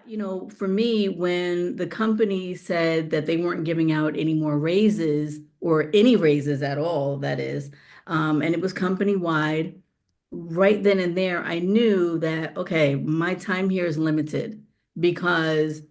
For me, when the company said that they weren't giving out any more raises or any raises at all, that is, and it was company-wide, right then and there, I knew that, okay, my time here is limited because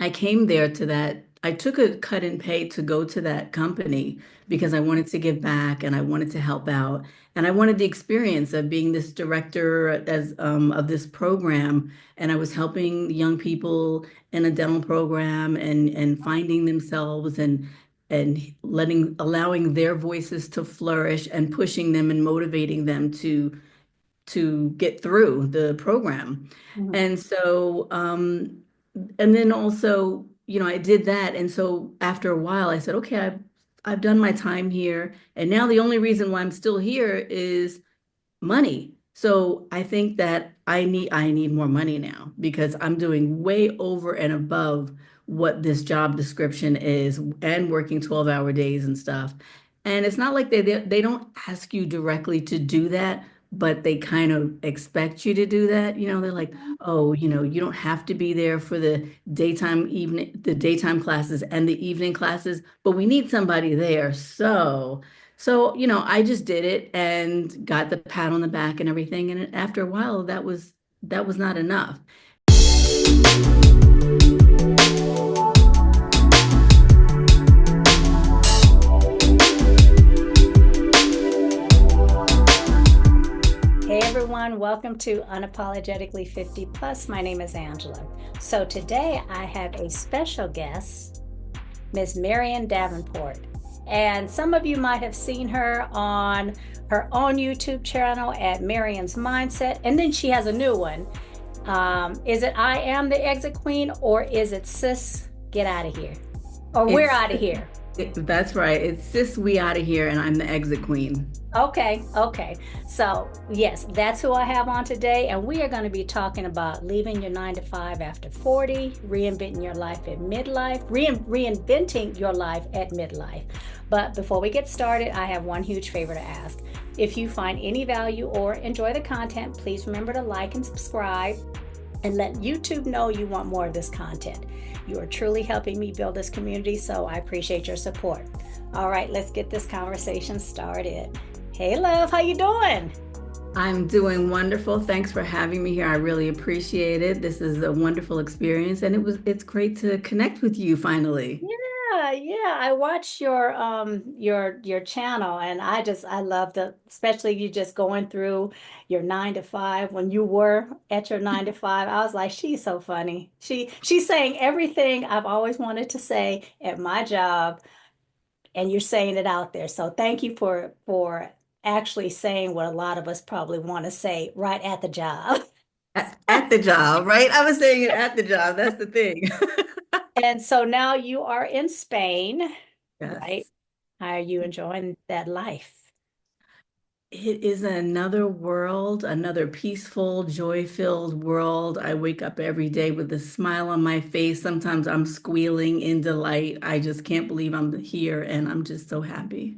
I came there to that. I took a cut in pay to go to that company because I wanted to give back and I wanted to help out. And I wanted the experience of being this director as of this program. And I was helping young people in a dental program and finding themselves and allowing their voices to flourish and pushing them and motivating them to get through the program. Mhm. And so, and then also, I did that. And so after a while, I said, okay, I've done my time here. And now the only reason why I'm still here is money. So I think that I need more money now because I'm doing way over and above what this job description is and working 12-hour days and stuff. And it's not like they don't ask you directly to do that, but they kind of expect you to do that. They're like, "Oh, you don't have to be there for the daytime classes and the evening classes, but we need somebody there." So, I just did it and got the pat on the back and everything. And after a while, that was not enough. Hey everyone, welcome to Unapologetically 50 Plus. My name is Angela. So today I have a special guest, Miss Miriam Davenport. And some of you might have seen her on her own YouTube channel at Miriam's Mindset. And then she has a new one. Is it I Am the Exit Queen or is it Sis Get Out of Here? Or We're It's Out of Here? that's right. It's sis, we out of here, and I'm the exit queen. Okay, okay. So, yes, that's who I have on today. And we are going to be talking about leaving your 9 to 5 after 40, reinventing your life at midlife, reinventing your life at midlife. But before we get started, I have one huge favor to ask. If you find any value or enjoy the content, please remember to like and subscribe and let YouTube know you want more of this content. You are truly helping me build this community, so I appreciate your support. All right, let's get this conversation started. Hey, love, how you doing? I'm doing wonderful. Thanks for having me here. I really appreciate it. This is a wonderful experience, and it's great to connect with you finally. Yeah, yeah. I watch your channel and I love the especially you just going through your 9 to 5 when you were at your 9 to 5. I was like, she's so funny. She's saying everything I've always wanted to say at my job, and you're saying it out there. So thank you for actually saying what a lot of us probably want to say right at the job. At the job, right? I was saying it at the job. That's the thing. And so now you are in Spain, right? Yes. How are you enjoying that life? It is another world, another peaceful, joy-filled world. I wake up every day with a smile on my face. Sometimes I'm squealing in delight. I just can't believe I'm here and I'm just so happy.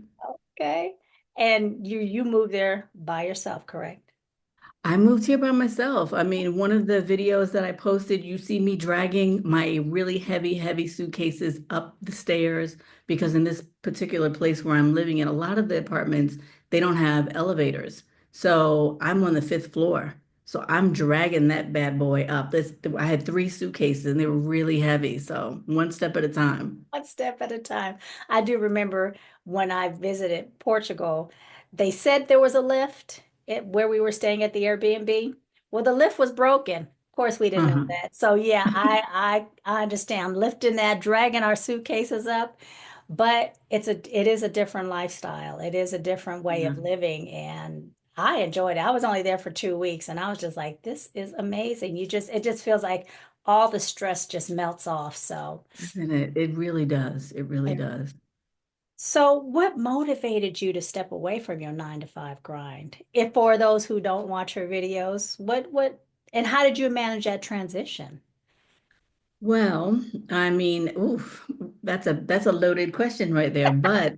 Okay. And you moved there by yourself, correct? I moved here by myself. I mean, one of the videos that I posted, you see me dragging my really heavy, heavy suitcases up the stairs because in this particular place where I'm living in, a lot of the apartments, they don't have elevators. So I'm on the fifth floor. So I'm dragging that bad boy up. I had three suitcases and they were really heavy. So one step at a time. One step at a time. I do remember when I visited Portugal, they said there was a lift where we were staying at the Airbnb. Well, the lift was broken. Of course, we didn't know Uh-huh. that. So yeah, I understand lifting that, dragging our suitcases up, but it is a different lifestyle. It is a different way Yeah. of living, and I enjoyed it. I was only there for 2 weeks, and I was just like, this is amazing. It just feels like all the stress just melts off. So. Isn't it? It really does. It really does. So, what motivated you to step away from your 9 to 5 grind? If for those who don't watch her videos, and how did you manage that transition? Well, I mean, oof, that's a loaded question right there. But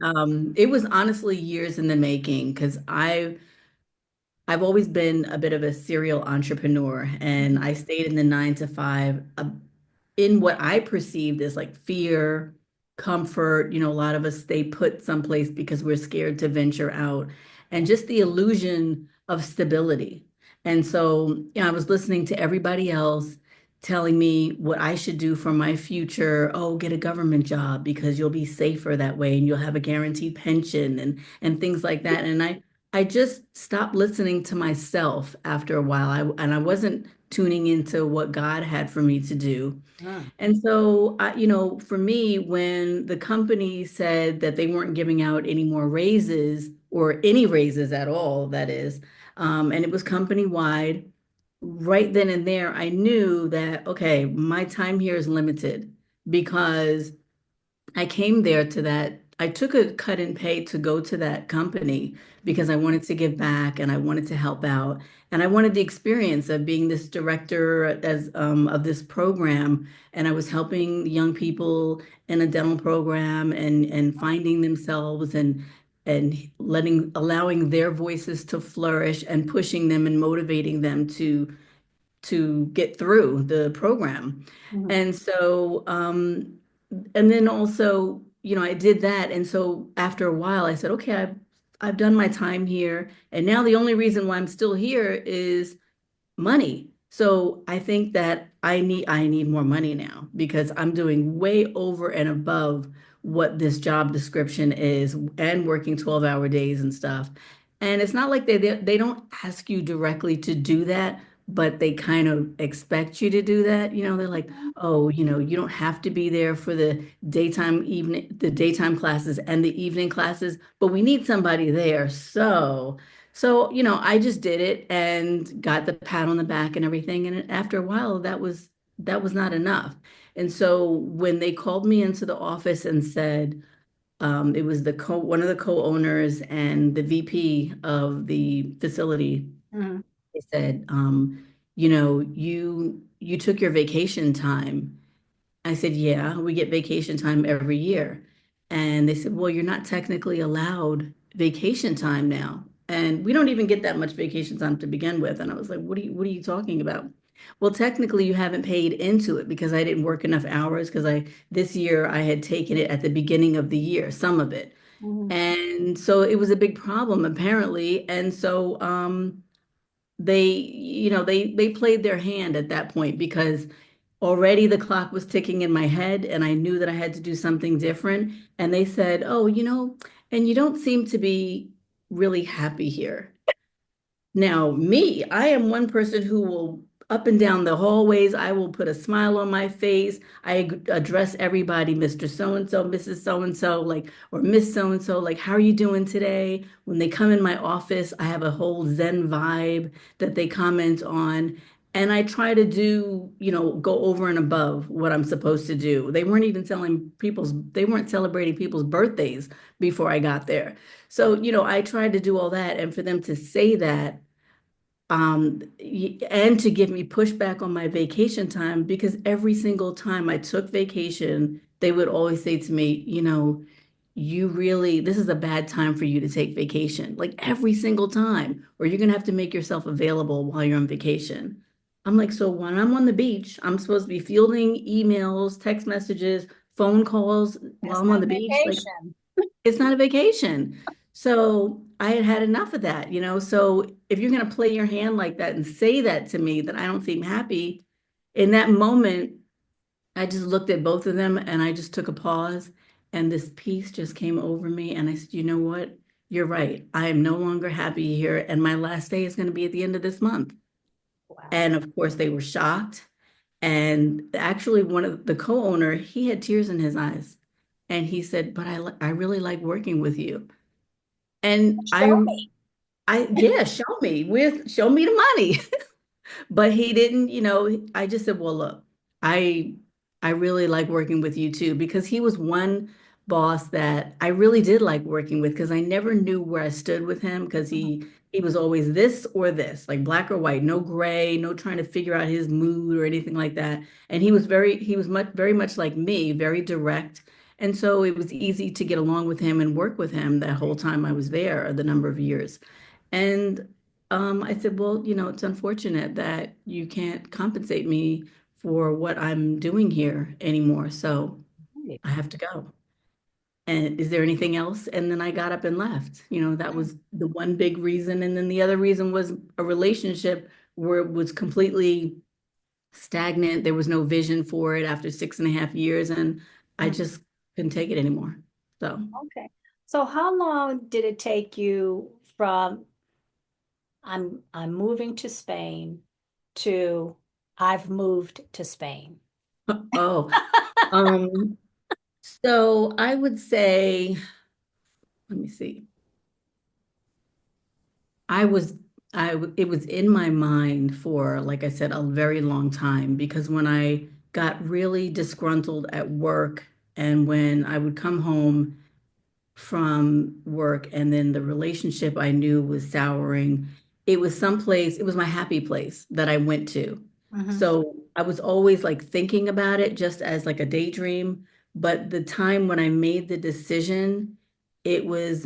it was honestly years in the making because I've always been a bit of a serial entrepreneur, and Mhm. I stayed in the 9 to 5 in what I perceived as like fear, comfort. A lot of us stay put someplace because we're scared to venture out, and just the illusion of stability. And so, I was listening to everybody else telling me what I should do for my future. Oh, get a government job because you'll be safer that way and you'll have a guaranteed pension and things like that. And I just stopped listening to myself after a while. I wasn't tuning into what God had for me to do. Mm. And so, for me, when the company said that they weren't giving out any more raises or any raises at all, that is, and it was company wide, right then and there, I knew that, okay, my time here is limited because I came there to that. I took a cut in pay to go to that company because I wanted to give back and I wanted to help out. And I wanted the experience of being this director as of this program. And I was helping young people in a dental program and finding themselves and allowing their voices to flourish and pushing them and motivating them to get through the program. Mhm. And so, and then also, I did that. And so after a while, I said, okay, I've done my time here. And now the only reason why I'm still here is money. So I think that I need more money now because I'm doing way over and above what this job description is and working 12-hour days and stuff. And it's not like they don't ask you directly to do that, but they kind of expect you to do that. They're like, "Oh, you don't have to be there for the daytime classes and the evening classes, but we need somebody there." So, I just did it and got the pat on the back and everything. And after a while, that was not enough. And so when they called me into the office and said, it was one of the co-owners and the VP of the facility, Mhm. they said, you took your vacation time. I said, yeah, we get vacation time every year. And they said, well, you're not technically allowed vacation time now. And we don't even get that much vacation time to begin with. And I was like, what are you talking about? Well, technically you haven't paid into it because I didn't work enough hours because this year I had taken it at the beginning of the year, some of it. Mhm. And so it was a big problem apparently. And so they played their hand at that point because already the clock was ticking in my head and I knew that I had to do something different. And they said, "Oh, and you don't seem to be really happy here." Now, me, I am one person who will up and down the hallways, I will put a smile on my face. I address everybody, Mr. So-and-so, Mrs. So-and-so, like, or Miss So-and-so, like, how are you doing today? When they come in my office, I have a whole Zen vibe that they comment on. And I try to go over and above what I'm supposed to do. They weren't celebrating people's birthdays before I got there. So, I tried to do all that. And for them to say that, and to give me pushback on my vacation time, because every single time I took vacation, they would always say to me, this is a bad time for you to take vacation, like every single time, or you're gonna have to make yourself available while you're on vacation. I'm like, so when I'm on the beach, I'm supposed to be fielding emails, text messages, phone calls while That's I'm on not the beach. Like, vacation. it's not a vacation. So I had had enough of that. So if you're going to play your hand like that and say that to me, that I don't seem happy, in that moment, I just looked at both of them and I just took a pause and this peace just came over me. And I said, you know what? You're right. I am no longer happy here. And my last day is going to be at the end of this month. Wow. And of course, they were shocked. And actually, one of the co-owner, he had tears in his eyes. And he said, but I really like working with you. And Show me. yeah, show me the money. But he didn't, I just said, well, look, I I really like working with you too, because he was one boss that I really did like working with because I never knew where I stood with him because Mhm. he was always this or this, like black or white, no gray, no trying to figure out his mood or anything like that. And he was very much like me, very direct. And so it was easy to get along with him and work with him that whole time I was there, the number of years. And I said, well, it's unfortunate that you can't compensate me for what I'm doing here anymore. So Right. I have to go. And is there anything else? And then I got up and left. That Mm, was the one big reason. And then the other reason was a relationship where it was completely stagnant. There was no vision for it after 6.5 years. And I mm. just couldn't take it anymore. So, Okay. So how long did it take you from I'm moving to Spain to I've moved to Spain? oh, um, so I would say, let me see. I was it was in my mind for, like I said, a very long time because when I got really disgruntled at work and when I would come home from work and then the relationship I knew was souring. It was someplace, it was my happy place that I went to. Hmm. So I was always like thinking about it just as like a daydream. But the time when I made the decision, it was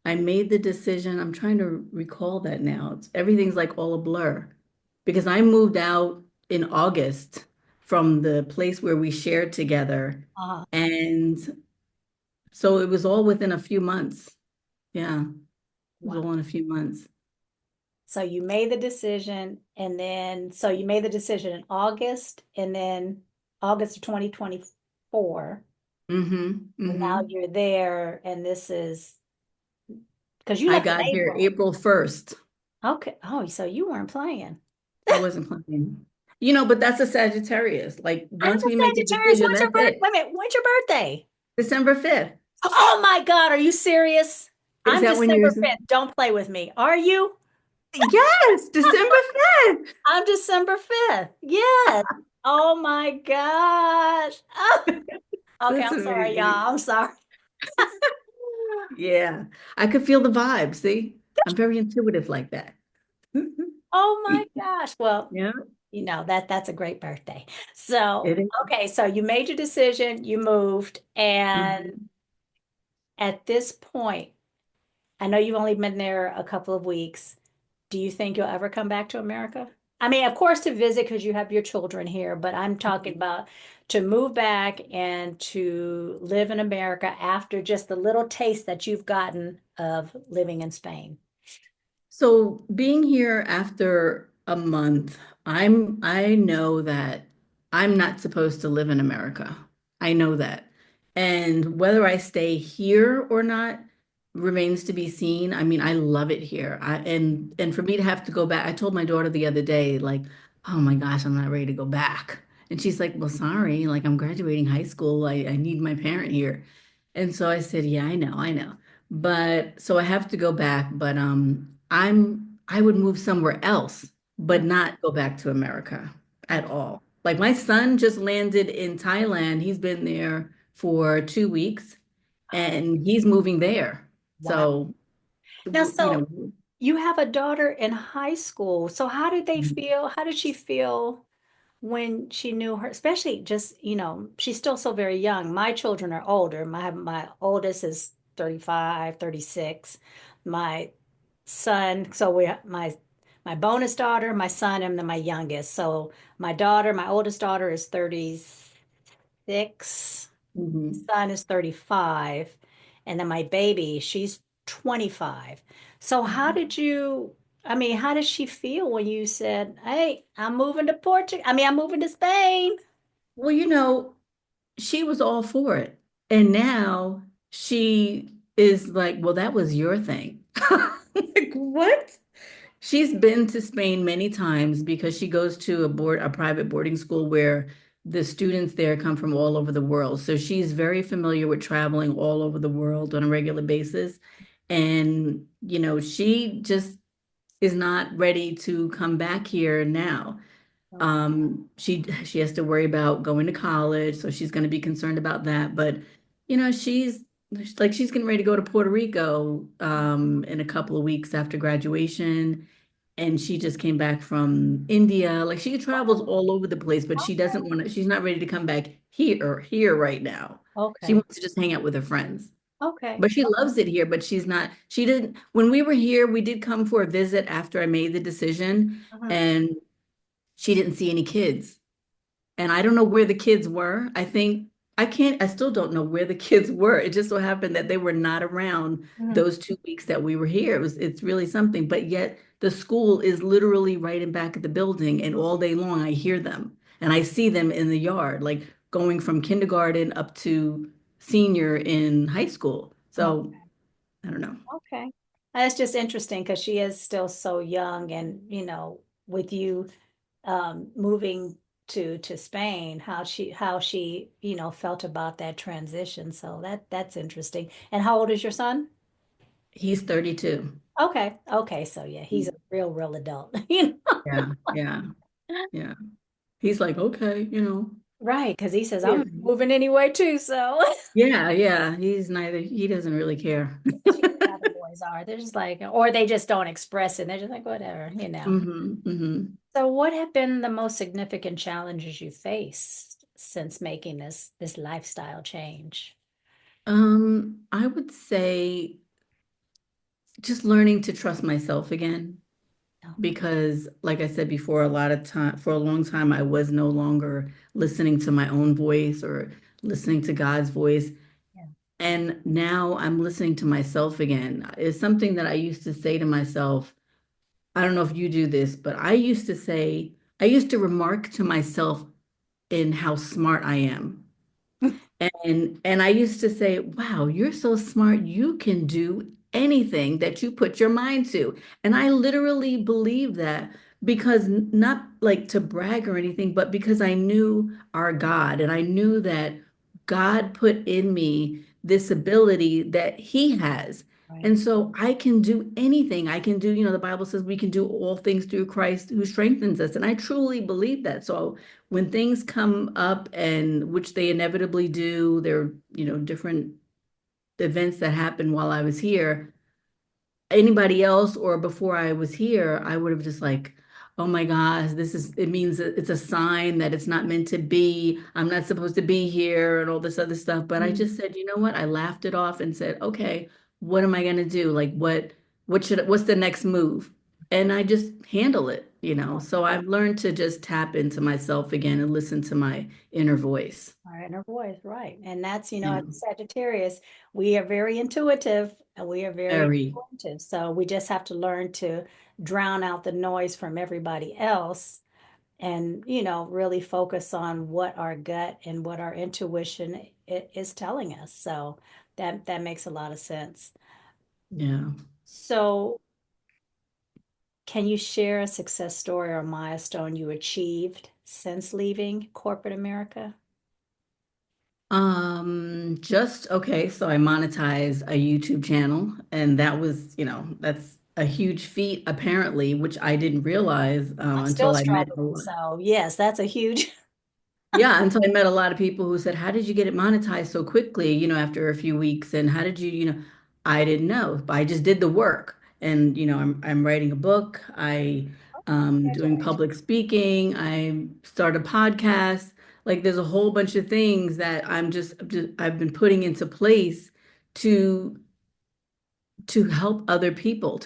I made the decision. I'm trying to recall that now. Everything's like all a blur because I moved out in August from the place where we shared together. Uh, And so it was all within a few months. Yeah, it was wow. all in a few months. So you made the decision and then so you made the decision in August and then August of 2024. Mm-hmm. And now Mm-hmm. you're there and this is because you I left in got here April. April 1st. Okay. Oh, so you weren't playing. I wasn't planning. But that's a Sagittarius. Like I'm once a we make a Sagittarius. decision, When's your that's birthday? it. Wait a minute. When's your birthday? December 5th. Oh my God. Are you serious? Is I'm that when December yours is? 5th. Don't play with me. Are you? Yes, December 5th. I'm December 5th. Yes. Oh my gosh. Oh, okay. That's I'm sorry, y'all. amazing. I'm sorry. Yeah, I could feel the vibe. See, I'm very intuitive like that. Oh my gosh. Well, Yeah, that's a great birthday. So, it is. okay, so you made your decision, you moved, and Mhm. at this point, I know you've only been there a couple of weeks. Do you think you'll ever come back to America? I mean, of course, to visit because you have your children here, but I'm talking about to move back and to live in America after just the little taste that you've gotten of living in Spain. So being here after a month, I know that I'm not supposed to live in America. I know that. And whether I stay here or not remains to be seen. I mean, I love it here. And for me to have to go back, I told my daughter the other day, like, oh my gosh, I'm not ready to go back. And she's like, well, sorry, like I'm graduating high school. I need my parent here. And so I said, yeah, I know. But so I have to go back, but I would move somewhere else, but not go back to America at all. Like my son just landed in Thailand. He's been there for 2 weeks and he's moving there. Wow. So, Now, you so know, you have a daughter in high school. So how did they mm, feel? How did she feel when she knew her, especially just, she's still so very young. My children are older. My oldest is 35, 36. My son, so my bonus daughter, my son, and then my youngest. So my oldest daughter is 36. mhm. Son is 35, and then my baby, she's 25. So how did she feel when you said, "Hey, I'm moving to Portugal. I'm moving to Spain." Well, she was all for it. And now she is like, well, that was your thing. Like, what? She's been to Spain many times because she goes to a private boarding school where the students there come from all over the world. So she's very familiar with traveling all over the world on a regular basis. And, she just is not ready to come back here now. She has to worry about going to college, so she's going to be concerned about that. But she's getting ready to go to Puerto Rico in a couple of weeks after graduation, and she just came back from India. Like she travels Oh, all over the place, but she doesn't want to. She's not ready to come back here right now. She okay. wants to just hang out with her friends. Okay. But she loves it here, but she didn't, when we were here, we did come for a visit after I made the decision, Mhm. and she didn't see any kids. And I don't know where the kids were. I still don't know where the kids were. It just so happened that they were not around Mhm. those 2 weeks that we were here. It's really something. But yet the school is literally right in back of the building, and all day long I hear them and I see them in the yard, like going from kindergarten up to senior in high school. Oh, So I don't know. okay. That's just interesting because she is still so young and, with you moving to Spain, how she, felt about that transition. So that's interesting. And how old is your son? He's 32. Okay. Okay. So yeah, he's a real adult, you know. Yeah, yeah, yeah. He's like, okay, Right, because he says Yeah. I'm moving anyway too. So Yeah, yeah. He doesn't really care. that's usually how the boys are. They're just like, or they just don't express it. They're just like, whatever. Hmm. So what have been the most significant challenges you faced since making this lifestyle change? I would say just learning to trust myself again, Oh, because like I said before, for a long time, I was no longer listening to my own voice or listening to God's voice. yeah. And now I'm listening to myself again. It's something that I used to say to myself. I don't know if you do this, but I used to remark to myself in how smart I am. And I used to say, wow, you're so smart. You can do anything that you put your mind to. And I literally believe that, because not like to brag or anything, but because I knew our God, and I knew that God put in me this ability that He has. Right. And so I can do anything. I can do, the Bible says we can do all things through Christ who strengthens us. And I truly believe that. So when things come up, and which they inevitably do, there are, different events that happened while I was here. Anybody else or before I was here, I would have just like, oh my gosh, it means that it's a sign that it's not meant to be. I'm not supposed to be here and all this other stuff. But I Mhm. just said, you know what? I laughed it off and said, okay, what am I gonna do? Like what's the next move? And I just handle it. Oh, So I've learned to just tap into myself again and listen to my inner voice. all right, and her voice, right. And that's, as Yeah. a Sagittarius, we are very intuitive and we are very Very. intuitive. So we just have to learn to drown out the noise from everybody else and, really focus on what our gut and what our intuition is telling us. So that makes a lot of sense. Yeah. So can you share a success story or milestone you achieved since leaving corporate America? Just okay, so I monetize a YouTube channel, and that was, that's a huge feat apparently, which I didn't realize I'm still until I met a struggling. lot. So, yes, that's a huge. Yeah, until I met a lot of people who said, "How did you get it monetized so quickly, after a few weeks? And how did I didn't know, but I just did the work. And, I'm writing a book, doing Congratulations. public speaking, I start a podcast. Like there's a whole bunch of things that I've been putting into place to to help other people,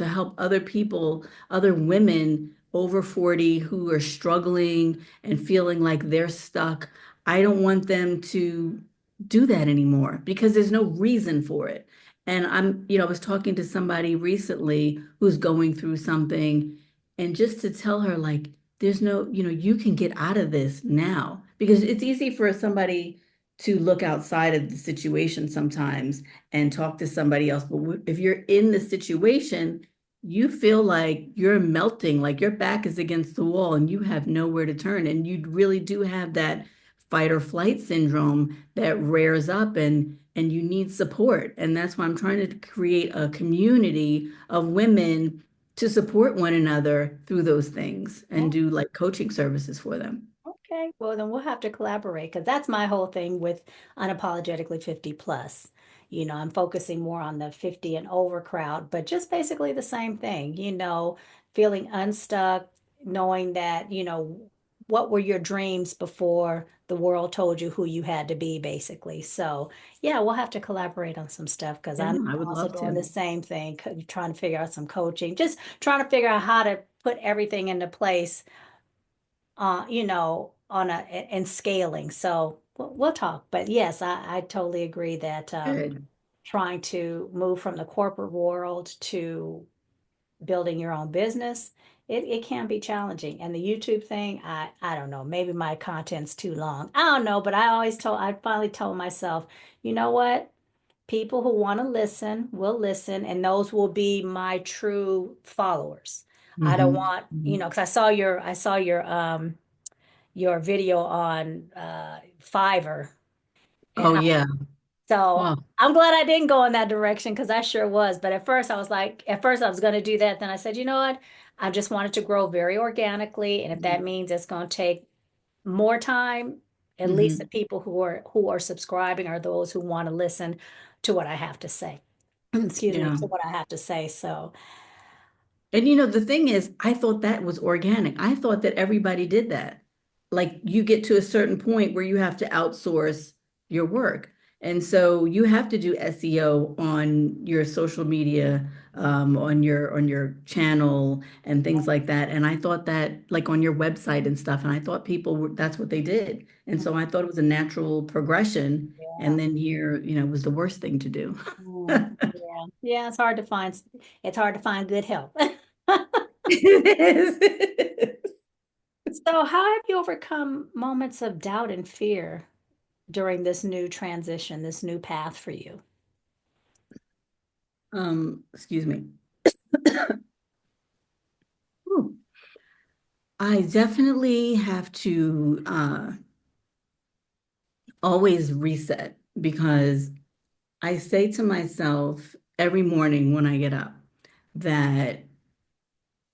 other women over 40 who are struggling and feeling like they're stuck. I don't want them to do that anymore because there's no reason for it. And I was talking to somebody recently who's going through something, and just to tell her, like, there's no, you can get out of this now, because it's easy for somebody to look outside of the situation sometimes and talk to somebody else. But if you're in the situation, you feel like you're melting, like your back is against the wall and you have nowhere to turn. And you really do have that fight or flight syndrome that rears up, and you need support. And that's why I'm trying to create a community of women to support one another through those things Yeah. and do like coaching services for them. Okay. Well, then we'll have to collaborate because that's my whole thing with Unapologetically 50 plus. I'm focusing more on the 50 and over crowd, but just basically the same thing, feeling unstuck, knowing that, what were your dreams before the world told you who you had to be, basically. So, yeah, we'll have to collaborate on some stuff because Yeah, I'm I would also love doing to. the same thing, trying to figure out some coaching, just trying to figure out how to put everything into place, on and scaling. So we'll talk. But yes, I totally agree that Good. trying to move from the corporate world to building your own business, it can be challenging. And the YouTube thing, I don't know, maybe my content's too long. I don't know, but I finally told myself, you know what? People who want to listen will listen, and those will be my true followers. I don't Hmm. want, because I saw your video on Fiverr, and Oh yeah. so Wow. I'm glad I didn't go in that direction because I sure was. But at first I was going to do that. Then I said, you know what? I just wanted to grow very organically. And if that means it's going to take more time, at least the Hmm. people who are subscribing are those who want to listen to what I have to say. Excuse me, Yeah. to what I have to say. So, And the thing is, I thought that was organic. I thought that everybody did that. Like you get to a certain point where you have to outsource your work. And so you have to do SEO on your social media, on your channel and things like that. And I thought that like on your website and stuff. And I thought that's what they did. And so I thought it was a natural progression. yeah. And then here, was the worst thing to do. Yeah. Yeah, it's hard to find good help. It is. So, how have you overcome moments of doubt and fear during this new transition, this new path for you? Excuse me. Ooh. I definitely have to always reset because I say to myself every morning when I get up that,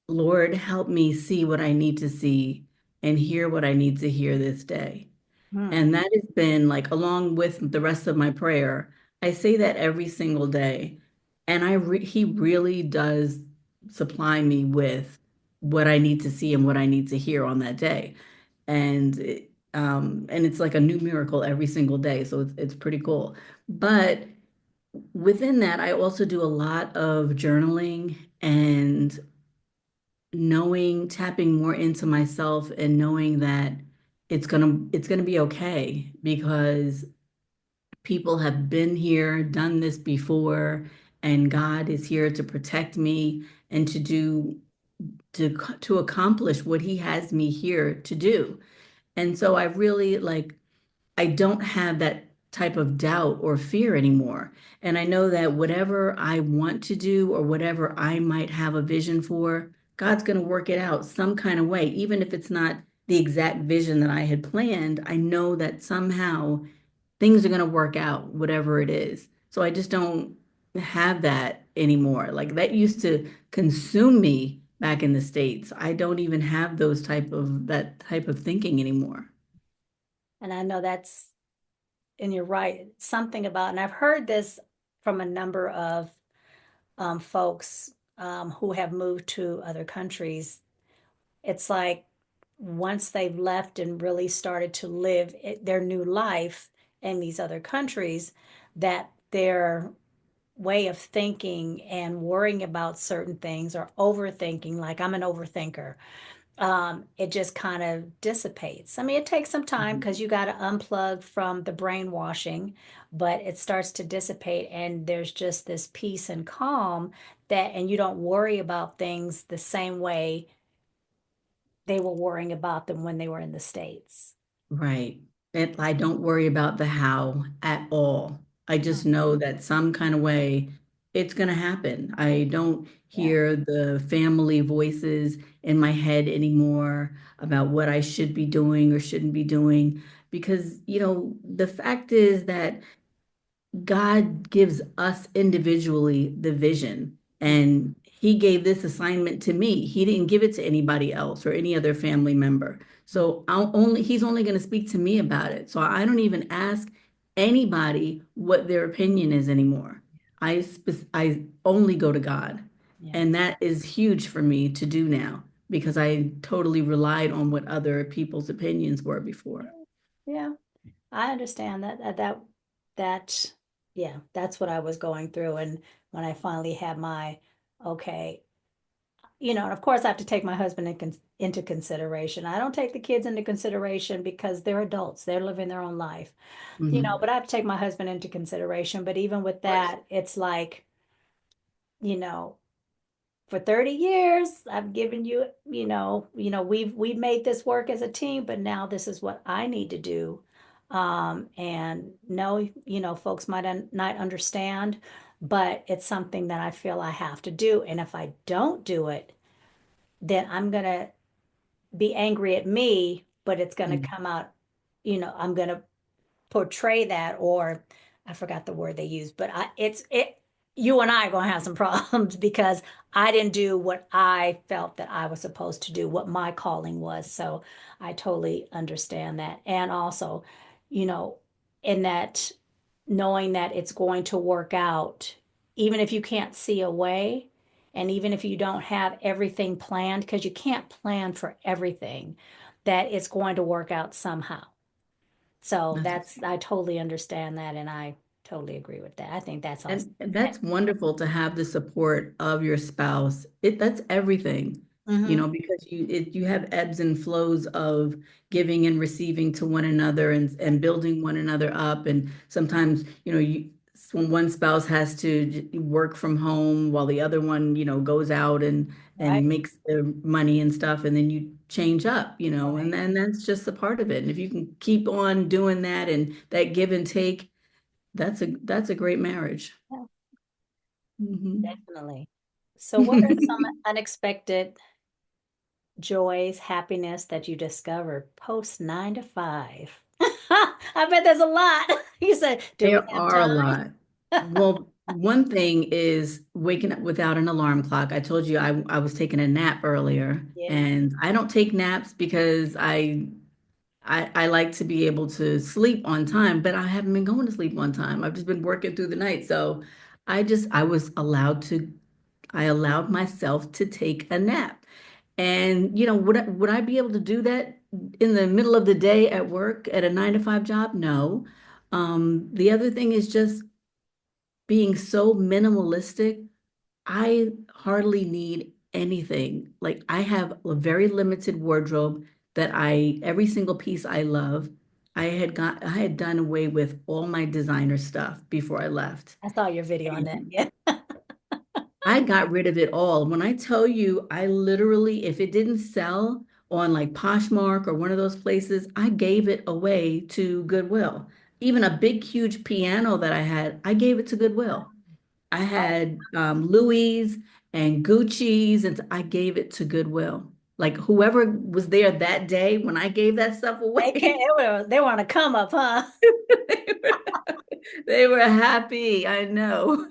Lord, help me see what I need to see and hear what I need to hear this day. Hmm. And that has been like, along with the rest of my prayer, I say that every single day. And he really does supply me with what I need to see and what I need to hear on that day. And it's like a new miracle every single day. So it's pretty cool. But within that, I also do a lot of journaling and tapping more into myself and knowing that it's gonna be okay because people have been here, done this before, and God is here to protect me and to accomplish what He has me here to do. And so I really I don't have that type of doubt or fear anymore. And I know that whatever I want to do or whatever I might have a vision for, God's going to work it out some kind of way. Even if it's not the exact vision that I had planned, I know that somehow things are going to work out, whatever it is. So I just don't have that anymore. Like that used to consume me back in the States. I don't even have that type of thinking anymore. And I know and you're right, something about, and I've heard this from a number of folks who have moved to other countries. It's like once they've left and really started to live their new life in these other countries, that their way of thinking and worrying about certain things or overthinking, like I'm an overthinker, it just kind of dissipates. I mean, it takes some time Mhm. because you got to unplug from the brainwashing, but it starts to dissipate, and there's just this peace and calm and you don't worry about things the same way they were worrying about them when they were in the States. Right. I don't worry about the how at all. I just know that some kind of way it's going to happen. I don't Yeah. hear the family voices in my head anymore about what I should be doing or shouldn't be doing because, the fact is that God gives us individually the vision, and He gave this assignment to me. He didn't give it to anybody else or any other family member. So He's only going to speak to me about it. So I don't even ask anybody what their opinion is anymore. I only go to God. Yeah. And that is huge for me to do now because I totally relied on what other people's opinions were before. Yeah, I understand that, yeah, that's what I was going through. And when I finally had my, okay, and of course I have to take my husband into consideration. I don't take the kids into consideration because they're adults, they're living their own life, Hmm. but I have to take my husband into consideration. But even with Of course. that, it's like, you know, for 30 years I've given you, we've made this work as a team, but now this is what I need to do. And no, folks might not understand, but it's something that I feel I have to do. And if I don't do it, then I'm gonna be angry at me, but it's gonna Mm. come out, I'm gonna portray that, or I forgot the word they use, but you and I are going to have some problems because I didn't do what I felt that I was supposed to do, what my calling was. So I totally understand that. And also, you know, in that knowing that it's going to work out, even if you can't see a way, and even if you don't have everything planned, because you can't plan for everything, that it's going to work out somehow. So That's I totally understand that, and I totally agree with that. I think that's awesome. And that's wonderful to have the support of your spouse. That's everything, Mm-hmm. because you have ebbs and flows of giving and receiving to one another and building one another up. And sometimes, when one spouse has to work from home while the other one, goes out and Right, makes the money and stuff, and then you change up, and right. then that's just a part of it. And if you can keep on doing that and that give and take, that's a great marriage. Yeah, Hmm. definitely. So, what are some unexpected joys, happiness that you discovered post 9 to 5? I bet there's a lot. You said, do we There have are a time? lot. Well, one thing is waking up without an alarm clock. I told you I was taking a nap earlier, Yeah. and I don't take naps because I like to be able to sleep on time, but I haven't been going to sleep on time. I've just been working through the night. So I allowed myself to take a nap. And would I be able to do that in the middle of the day at work at a 9 to 5 job? No. The other thing is just being so minimalistic. I hardly need anything. Like I have a very limited wardrobe that every single piece I love. I had done away with all my designer stuff before I left. I saw your video on that. And Yeah. I got rid of it all. When I tell you, I literally, if it didn't sell on like Poshmark or one of those places, I gave it away to Goodwill. Even a big, huge piano that I had, I gave it to Goodwill. I Oh, had Louis and Gucci's, and I gave it to Goodwill. Like whoever was there that day when I gave that stuff they can't, away, they want to come up, huh? they were, they were happy. I know.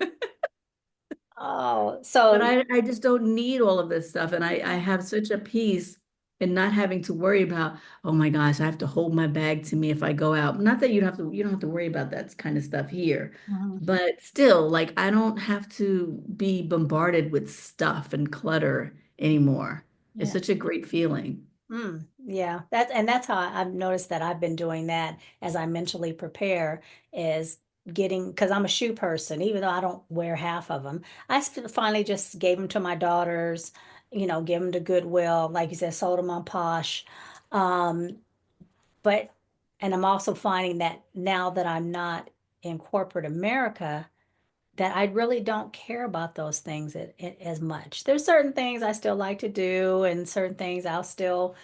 Oh, But so I just don't need all of this stuff. And I have such a peace in not having to worry about, oh my gosh, I have to hold my bag to me if I go out. Not that you don't have to worry about that kind of stuff here. Mhm. But still, like I don't have to be bombarded with stuff and clutter anymore. It's Yeah. such a great feeling. Yeah, that's how I've noticed that I've been doing that as I mentally prepare is getting because I'm a shoe person, even though I don't wear half of them. Finally just gave them to my daughters, give them to Goodwill, like you said, sold them on Posh. Um, but and I'm also finding that now that I'm not in corporate America, that I really don't care about those things as much. There's certain things I still like to do, and certain things I'll still,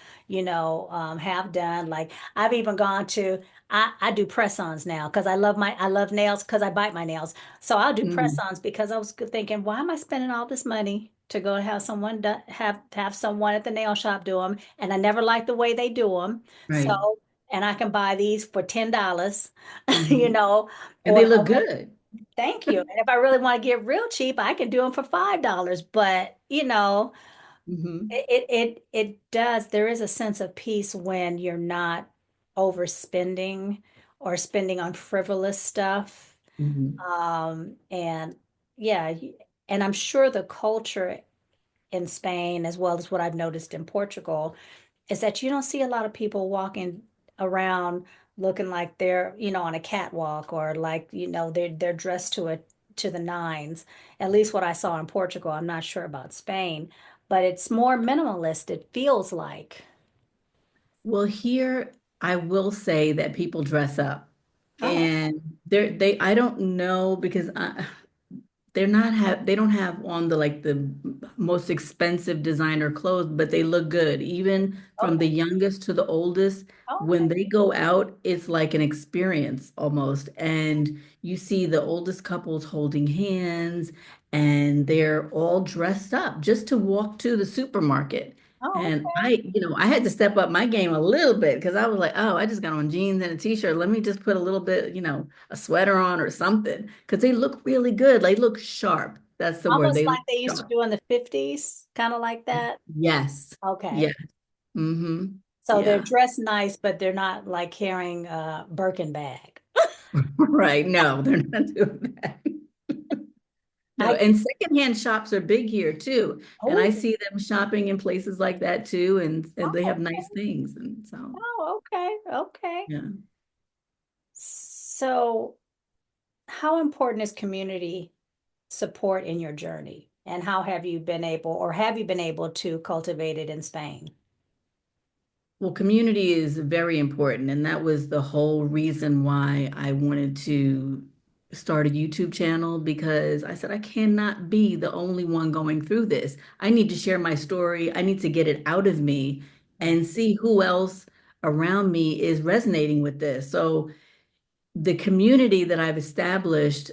have done. Like I've even gone to, I do press-ons now because I love nails because I bite my nails. So I'll do Mm, press-ons because I was thinking, why am I spending all this money to go have someone have someone at the nail shop do them? And I never liked the way they do them. right. So, and I can buy these for $10, you Hmm. know, And they or look good. thank you. And if I really want to get real cheap, I can do them for $5. But Hmm. it does. There is a sense of peace when you're not overspending or spending on frivolous stuff. Hmm. And yeah, and I'm sure the culture in Spain, as well as what I've noticed in Portugal, is that you don't see a lot of people walking around looking like they're, on a catwalk, or like, they're dressed to the nines. At least what I saw in Portugal. I'm not sure about Spain, but it's more minimalist, it feels like. Well, here I will say that people dress up, Oh, and I don't know because they don't have on the like the most expensive designer clothes, but they look good. Even from okay. the youngest to the oldest, Okay. when they go out, it's like an experience almost. And you see the oldest couples holding hands, and they're all dressed up just to walk to the supermarket. Oh, And I had to step up my game a little bit because I was like, oh, I just got on jeans and a t-shirt. Let me just put a little bit, a sweater on or something because they look really good. They look sharp. That's the word. almost They look like they used to sharp. do in the 50s, kind of like that. Yes. Okay. Yes. Mm-hmm. So they're Yeah. dressed nice, but they're not like carrying a Birkin bag. Right. No, they're not doing that. No. I And secondhand shops are big here too. And I Oh, see them shopping in places like that too. And they have oh, nice things. And so, oh, okay, okay. yeah. So, how important is community support in your journey? And how have you been able to cultivate it in Spain? Well, community is very important, and that was the whole reason why I wanted to start a YouTube channel because I said I cannot be the only one going through this. I need to share my story. I need to get it out of me Yeah. and see who else around me is resonating with this. So the community that I've established,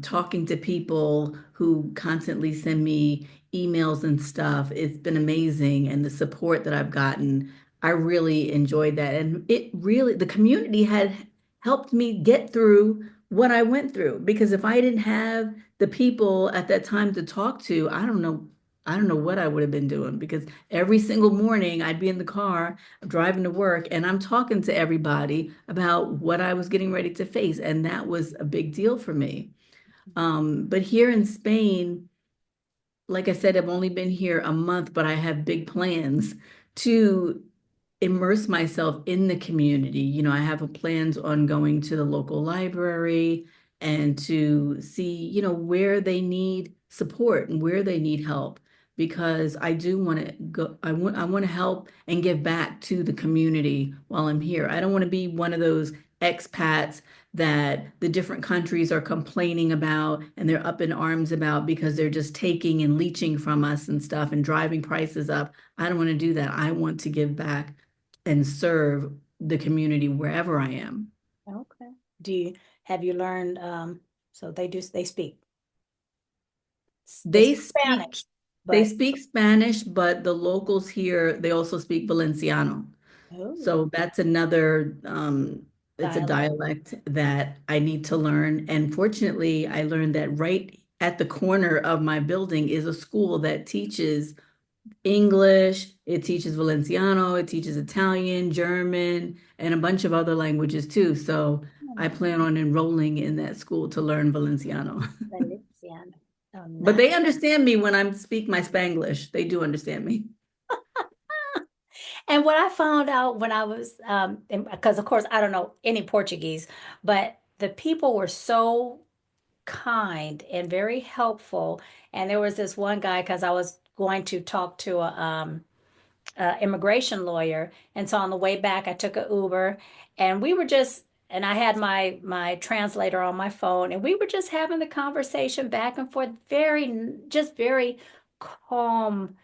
talking to people who constantly send me emails and stuff, it's been amazing. And the support that I've gotten, I really enjoyed that. And the community had helped me get through what I went through. Because if I didn't have the people at that time to talk to, I don't know what I would have been doing because every single morning I'd be in the car driving to work and I'm talking to everybody about what I was getting ready to face. And that was a big deal for me. But here in Spain, like I said, I've only been here a month, but I have big plans to immerse myself in the community. I have plans on going to the local library and to see, where they need support and where they need help because I do want to go I want to help and give back to the community while I'm here. I don't want to be one of those expats that the different countries are complaining about and they're up in arms about because they're just taking and leeching from us and stuff and driving prices up. I don't want to do that. I want to give back and serve the community wherever I am. Okay. Do you have you learned so they They speak speak Spanish, they but speak Spanish, but the locals here, they also speak Valenciano. oh, So that's another it's a dialect. dialect that I need to learn. And fortunately, I learned that right at the corner of my building is a school that teaches English, it teaches Valenciano, it teaches Italian, German, and a bunch of other languages too. So I plan on enrolling in that school to learn Valenciano. Valenciano. Oh, But nice. they understand me when I speak my Spanglish. They do understand me. And what I found out when I was, because of course I don't know any Portuguese, but the people were so kind and very helpful. And there was this one guy, because I was going to talk to a immigration lawyer, and so on the way back, I took a Uber, and and I had my translator on my phone, and we were just having the conversation back and forth, just very calm,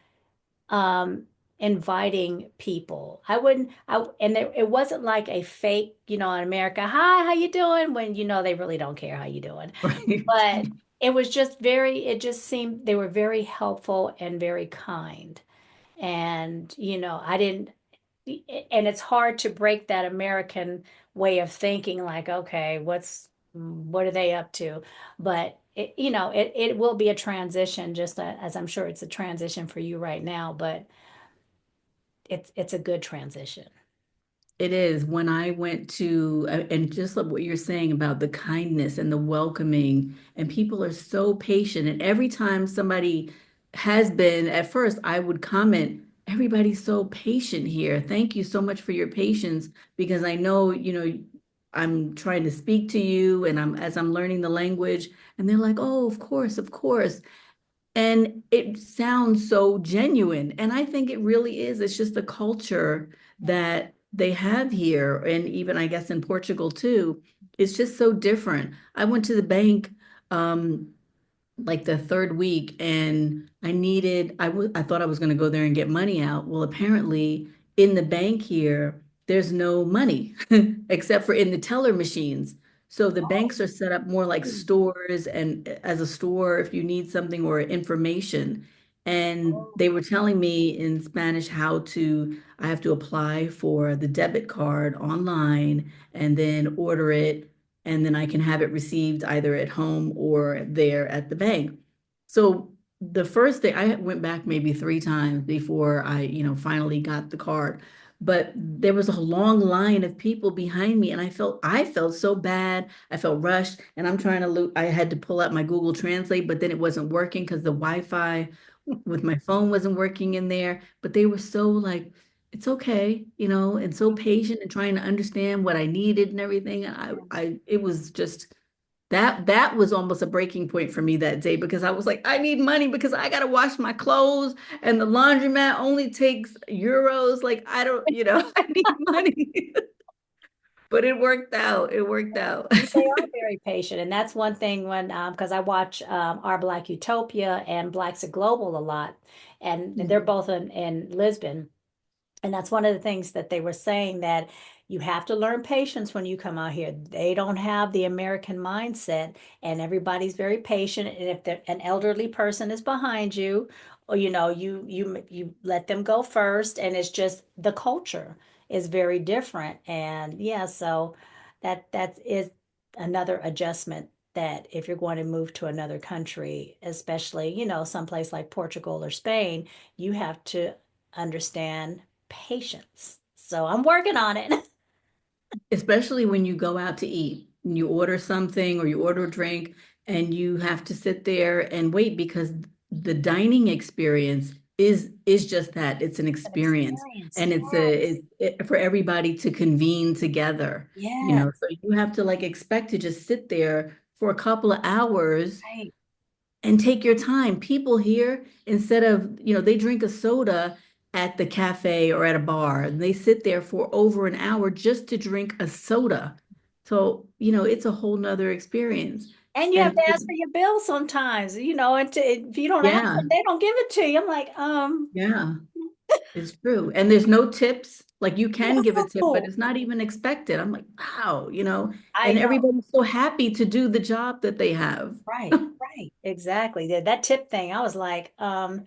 um, inviting people. It wasn't like a fake, in America, hi, how you doing? When they really don't care how you doing. Right. But it just seemed they were very helpful and very kind. And, I didn't, and it's hard to break that American way of thinking, like, okay, what are they up to? But it will be a transition, just as I'm sure it's a transition for you right now, but it's a good transition. It is when I went to, and just like what you're saying about the kindness and the welcoming, and people are so patient. And every time somebody has been, at first, I would comment, everybody's so patient here. Thank you so much for your patience because I know, I'm trying to speak to you and I'm learning the language. And they're like, oh, of course, of course. And it sounds so genuine. And I think it really is. It's just the culture that they have here. And even, I guess, in Portugal too. It's just so different. I went to the bank like the third week and I thought I was going to go there and get money out. Well, apparently in the bank here, there's no money except for in the teller machines. So the banks are set up more like stores and as a store if you need something or information. And Oh, they were telling me in Spanish I have to apply for the debit card online and then order it and then I can have it received either at home or there at the bank. So the first day I went back maybe 3 times before finally got the card. But there was a long line of people behind me, and I felt so bad. I felt rushed, and I'm trying to look. I had to pull out my Google Translate, but then it wasn't working because the Wi-Fi with my phone wasn't working in there. But they were so like, it's okay, and so patient and trying to understand what I needed and everything. And it was just that was almost a breaking point for me that day because I was like, I need money because I gotta wash my clothes and the laundromat only takes euros. Like I don't, I need money. But it worked out. It worked out. they are very patient, and that's one thing when because I watch Our Black Utopia and Blacks at Global a lot, and they're both in Lisbon. And that's one of the things that they were saying that you have to learn patience when you come out here. They don't have the American mindset, and everybody's very patient. And if an elderly person is behind you, or you let them go first, and it's just the culture is very different. And yeah, so that is another adjustment that if you're going to move to another country, especially, someplace like Portugal or Spain, you have to understand patience. So I'm working on it. Especially when you go out to eat and you order something or you order a drink and you have to sit there and wait because the dining experience is just that. It's an An experience experience. and Yes. for everybody to convene together, Yes. so you have to like expect to just sit there for a couple of hours Right. and take your time. People here, instead of, they drink a soda at the cafe or at a bar, and they sit there for over an hour just to drink a soda. So, it's a whole nother experience. And you have And to ask for your bill sometimes, and if you don't ask yeah, them, they don't give it to you. I'm like, yeah, it's true. And there's no tips. Like you can give a tip, but no. it's not even expected. I'm like, wow, I and know. everybody's so happy to do the job that they have. Right. Right. Exactly. That tip thing, I was like, I'm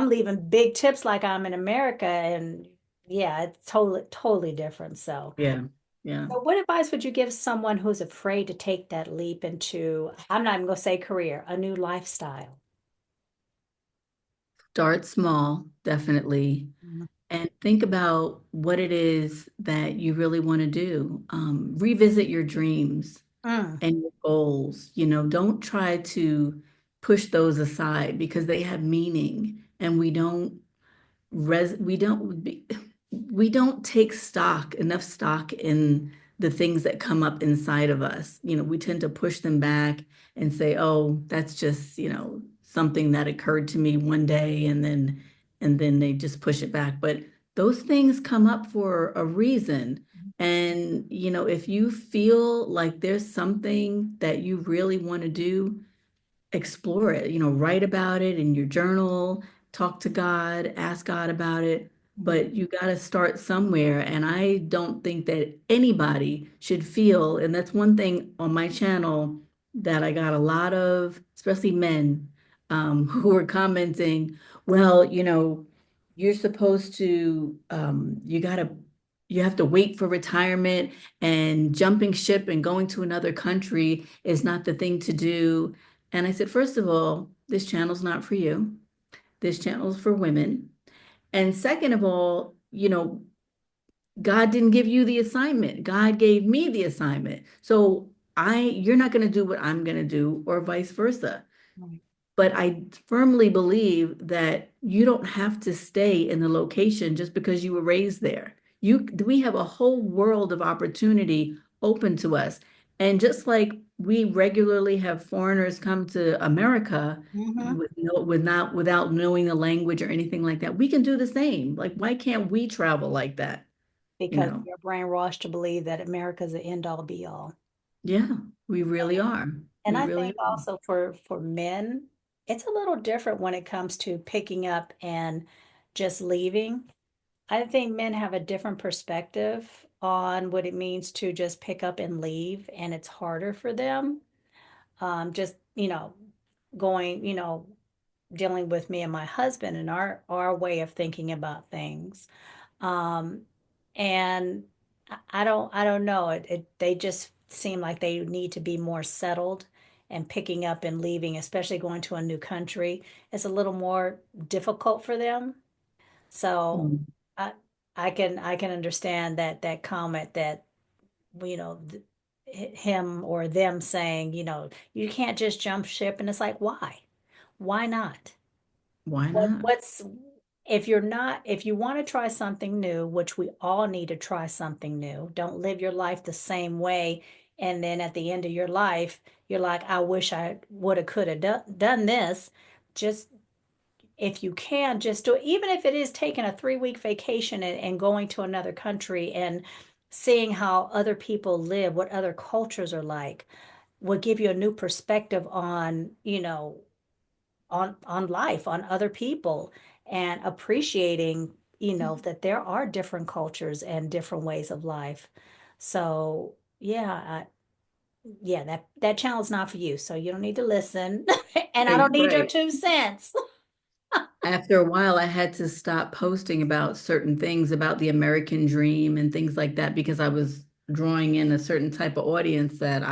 leaving big tips like I'm in America, and yeah, it's totally different. So. Yeah, yeah. So what advice would you give someone who's afraid to take that leap into, I'm not even going to say career, a new lifestyle? Start small, definitely. Mhm. And think about what it is that you really want to do. Revisit your dreams Mm, and your goals. Don't try to push those aside because they have meaning and res we don't take enough stock in the things that come up inside of us. We tend to push them back and say, oh, that's just, something that occurred to me one day and then they just push it back. But those things come up for a reason. And, if you feel like there's something that you really want to do, explore it, write about it in your journal, talk to God, ask God about it. mhm, But you got to start somewhere. And I don't think that anybody should feel, and that's one thing on my channel that I got a lot of, especially men, who were commenting, well, you're supposed to, you have to wait for retirement and jumping ship and going to another country is not the thing to do. And I said, first of all, this channel's not for you. This channel's for women. And second of all, God didn't give you the assignment. God gave me the assignment. So you're not going to do what I'm going to do or vice versa. right. But I firmly believe that you don't have to stay in the location just because you were raised there. we have a whole world of opportunity open to us. And just like we regularly have foreigners come to America Mm-hmm. without knowing the language or anything like that, we can do the same. Like, why can't we travel like that? You Because know? you're brainwashed to believe that America's the end all be all. Yeah, we really are. And We I really think are. also for men, it's a little different when it comes to picking up and just leaving. I think men have a different perspective on what it means to just pick up and leave, and it's harder for them. Just, going, dealing with me and my husband and our way of thinking about things. Um, and I don't know. They just seem like they need to be more settled, and picking up and leaving, especially going to a new country, is a little more difficult for them. So Mm. I I can understand that comment that, you know th- him or them saying, you can't just jump ship, and it's like, why not? Why What not? what's if you're not if you want to try something new, which we all need to try something new, don't live your life the same way, and then at the end of your life you're like, I wish I would have could have done this. Just, if you can, just do it, even if it is taking a 3 week vacation and going to another country and seeing how other people live, what other cultures are like, will give you a new perspective on, on life, on other people, and appreciating, that there are different cultures and different ways of life. So yeah, yeah, that channel's not for you, so you don't need to listen. And I Right, don't need your right. 2 cents. After a while, I had to stop posting about certain things about the American dream and things like that because I was drawing in a certain type of audience that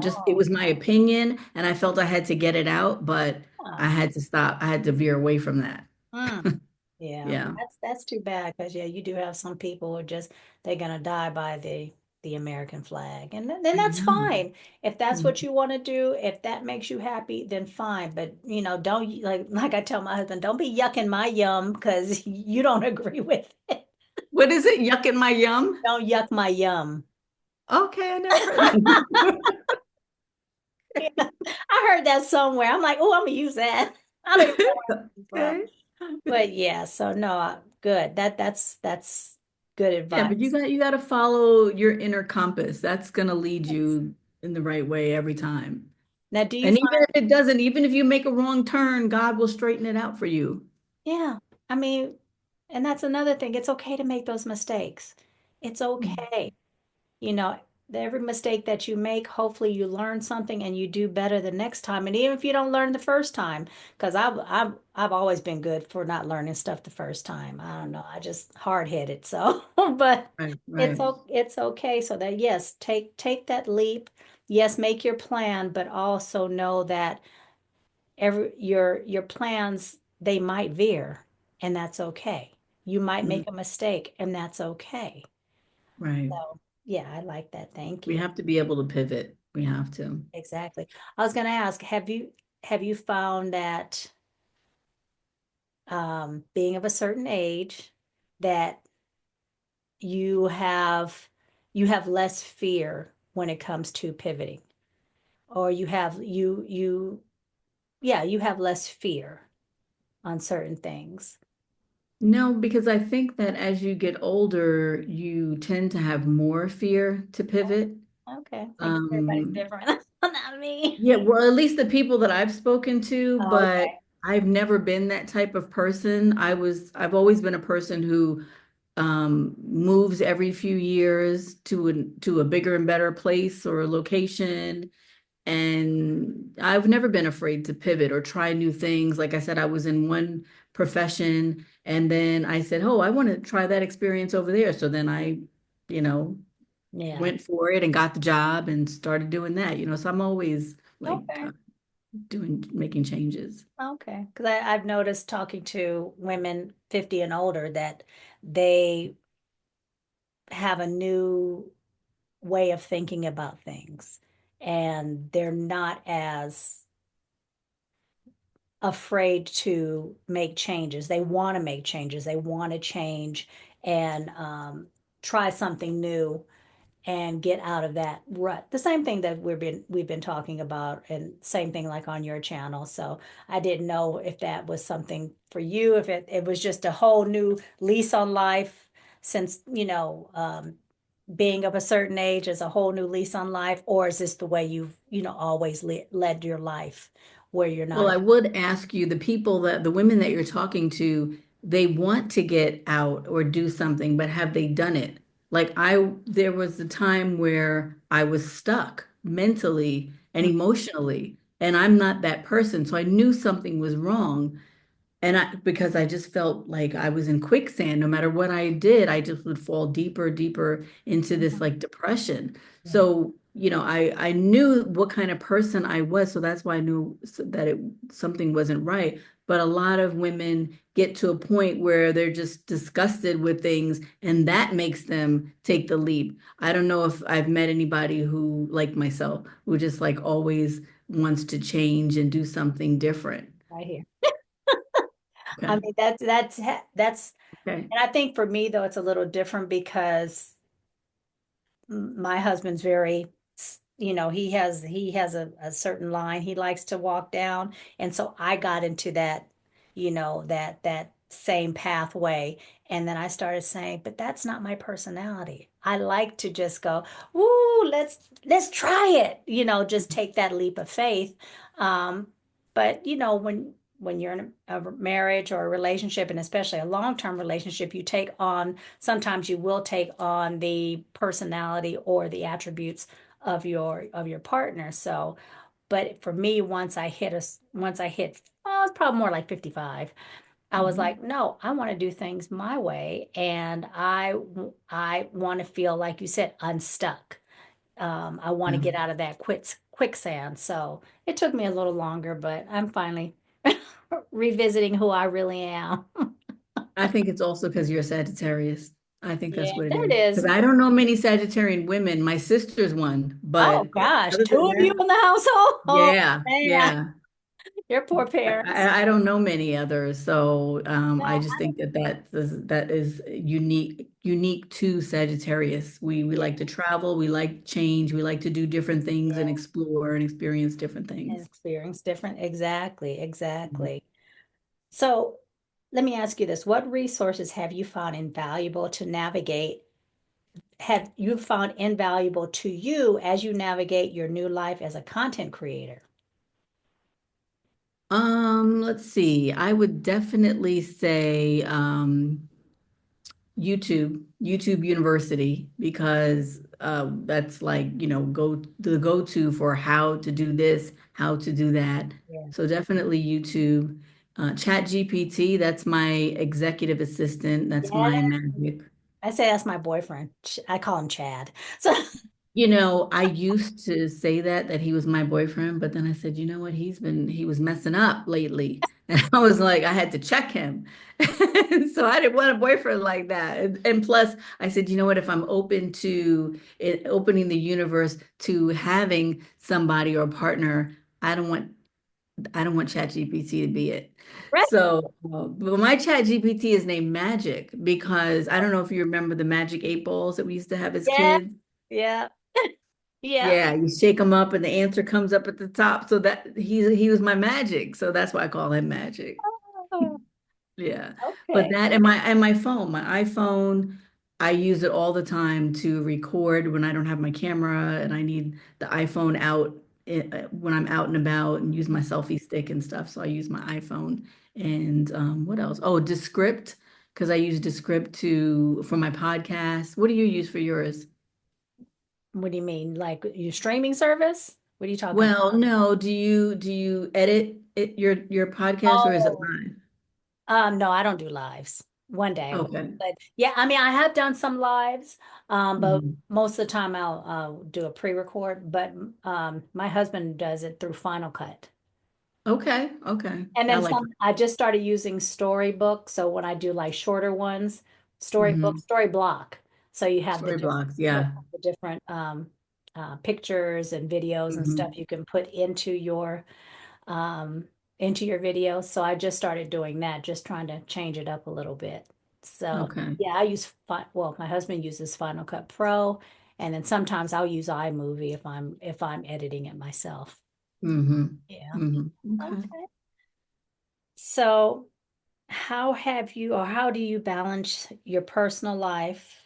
just it Oh, was my opinion and I felt I had to get it out, but I yeah. had to stop. I had to veer away from that. Mm. Yeah, Yeah. that's too bad, because yeah, you do have some people who are just, they're gonna die by the American flag, and then I that's know. fine. If that's Mm. what you want to do, if that makes you happy, then fine. But don't, like I tell my husband, don't be yucking my yum because you don't agree with it. What is it? Yuck in my yum? Don't yuck my yum. Okay, I never heard that. Yeah, I heard that somewhere. I'm like, oh, I'm gonna use that. I don't even know where it came from. Okay. But yeah, so no, good. That's good Yeah, but advice. you got to follow your inner compass. That's going to lead you in the right way every time. Now, do you And even find, if it doesn't, even if you make a wrong turn, God will straighten it out for you. yeah, I mean, and that's another thing. It's okay to make those mistakes. It's Mm. okay. You know, every mistake that you make, hopefully you learn something and you do better the next time. And even if you don't learn the first time, because I've always been good for not learning stuff the first time. I don't know. I just hard-headed. So, but Right, right, it's okay. So that, yes, take that leap. Yes, make your plan, but also know that your plans, they might veer, and that's okay. You might mm, make a mistake, and that's okay. right. So yeah, I like that. Thank We you. have to be able to pivot. We have to. Exactly. I was going to ask, have you found that, being of a certain age, that you have you have less fear when it comes to pivoting, or you have less fear on certain things? No, because I think that as you get older, you tend to have more fear to pivot. Okay, I guess everybody's Um, different. Not me. Yeah, well, at least the people that I've spoken to, but Okay. I've never been that type of person. I've always been a person who moves every few years to a bigger and better place or a location. And I've never been afraid to pivot or try new things. Like I said, I was in one profession and then I said, oh, I want to try that experience over there. So then you know, Yeah. went for it and got the job and started doing that. So I'm always like Okay. making changes. Okay. Because I've noticed, talking to women 50 and older, that they have a new way of thinking about things, and they're not as afraid to make changes. They want to make changes. They want to change, and try something new and get out of that rut. The same thing that we've been talking about, and same thing like on your channel. So I didn't know if that was something for you, if it was just a whole new lease on life, since being of a certain age is a whole new lease on life, or is this the way you've always led your life, where you're not Well, a I would ask you, the women that you're talking to, they want to get out or do something, but have they done it? There was a time where I was stuck mentally and emotionally, and I'm not that person. So I knew something was wrong. Because I just felt like I was in quicksand. No matter what I did, I just would fall deeper, deeper into this like depression. yeah, So, I knew what kind of person I was. So that's why I knew that something wasn't right. But a lot of women get to a point where they're just disgusted with things, and that makes them take the leap. I don't know if I've met anybody who, like myself, who just like always wants to change and do something different. right here. I Okay. mean, that's, Okay. and I think for me though, it's a little different because my husband's very, he has a certain line he likes to walk down, and so I got into that, that same pathway, and then I started saying, but that's not my personality. I like to just go, woo, let's try it, just take that leap of faith. um but when you're in a marriage or a relationship, and especially a long-term relationship, sometimes you will take on the personality or the attributes of your partner. So, but for me, once I hit, oh, it's probably more like 55, I was Mhm. like, no, I want to do things my way, and I want to feel, like you said, unstuck. I want to Yeah. get out of that quicksand. So it took me a little longer, but I'm finally revisiting who I really am. I think it's also because you're a Sagittarius. I think Yeah, that's what it there is. it is. Because I don't know many Sagittarian women. My sister's one, Oh but gosh, other two than of you that, in the household. Oh yeah, man, yeah. your poor I, parents. I don't know many others. So I No, just think that is unique to Sagittarius. We yeah, like to travel, we like change, we like to do different things and yeah, explore and experience different and things. experience different. Exactly, exactly. So let me ask you this: what resources have you found invaluable to navigate? Have you found invaluable to you as you navigate your new life as a content creator? Let's see. I would definitely say YouTube University, because that's like, the go-to for how to do this, how to do that. Yeah. So definitely YouTube. Chat GPT, that's my executive assistant. That's Yeah, my magic. I say that's my boyfriend. I call him Chad. So I used to say that he was my boyfriend, but then I said, you know what? He was messing up lately. And I was like, I had to check him. So I didn't want a boyfriend like that. And plus, I said, you know what? If I'm open to it, opening the universe to having somebody or a partner, I don't want I don't want ChatGPT to be it. right. So, but my ChatGPT is named Magic because I don't know if you remember the Magic 8 balls that we used to have as Yeah, kids. yeah, yeah. Yeah, you shake them up and the answer comes up at the top. So that he was my magic. So that's why I call him Magic. Oh, Yeah. But okay. that and my phone, my iPhone, I use it all the time to record when I don't have my camera and I need the iPhone out when I'm out and about and use my selfie stick and stuff. So I use my iPhone. And what else? Oh, Descript, because I use Descript to for my podcast. What do you use for yours? What do you mean? Like your streaming service? What are you talking about? Well, no. Do you edit your podcast or is it Oh, live? no, I don't do lives. One day I will. Okay. But yeah, I mean, I have done some lives, but Mhm. most of the time I'll do a pre-record. But my husband does it through Final Cut. Okay. Okay. And I then like. some, I just started using Storybook. So when I do like shorter ones, Storybook, Mhm. Storyblock. So you have Story blocks. Yeah. the different pictures and videos and stuff Mhm. you can put um, into your video. So I just started doing that, just trying to change it up a little bit. So Okay. yeah, I use well, my husband uses Final Cut Pro, and then sometimes I'll use iMovie if I'm editing it myself. Mm-hmm. Yeah. Mm-hmm. Okay. Okay. So how have you or how do you balance your personal life?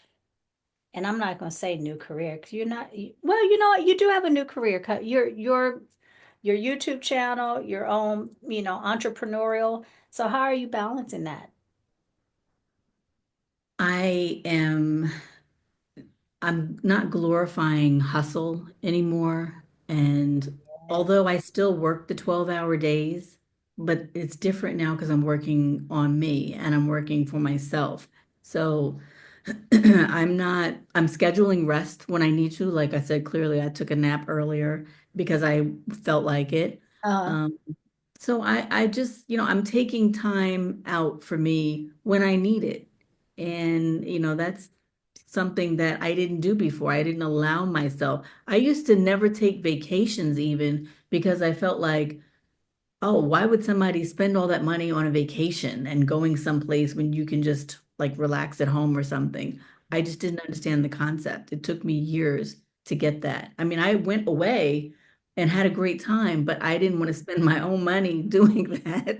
And I'm not going to say new career because you're not, well, you know what? You do have a new career. Your YouTube channel, your own, entrepreneurial. So how are you balancing that? I am I'm not glorifying hustle anymore. And Yeah. although I still work the 12-hour days, but it's different now because I'm working on me and I'm working for myself. So I'm scheduling rest when I need to. Like I said, clearly I took a nap earlier because I felt like it. Uh, Um, so I just, I'm taking time out for me when I need it. And, that's something that I didn't do before. I didn't allow myself. I used to never take vacations even because I felt like, oh, why would somebody spend all that money on a vacation and going someplace when you can just like relax at home or something? I just didn't understand the concept. It took me years to get that. I mean, I went away and had a great time, but I didn't want to spend my own money doing that.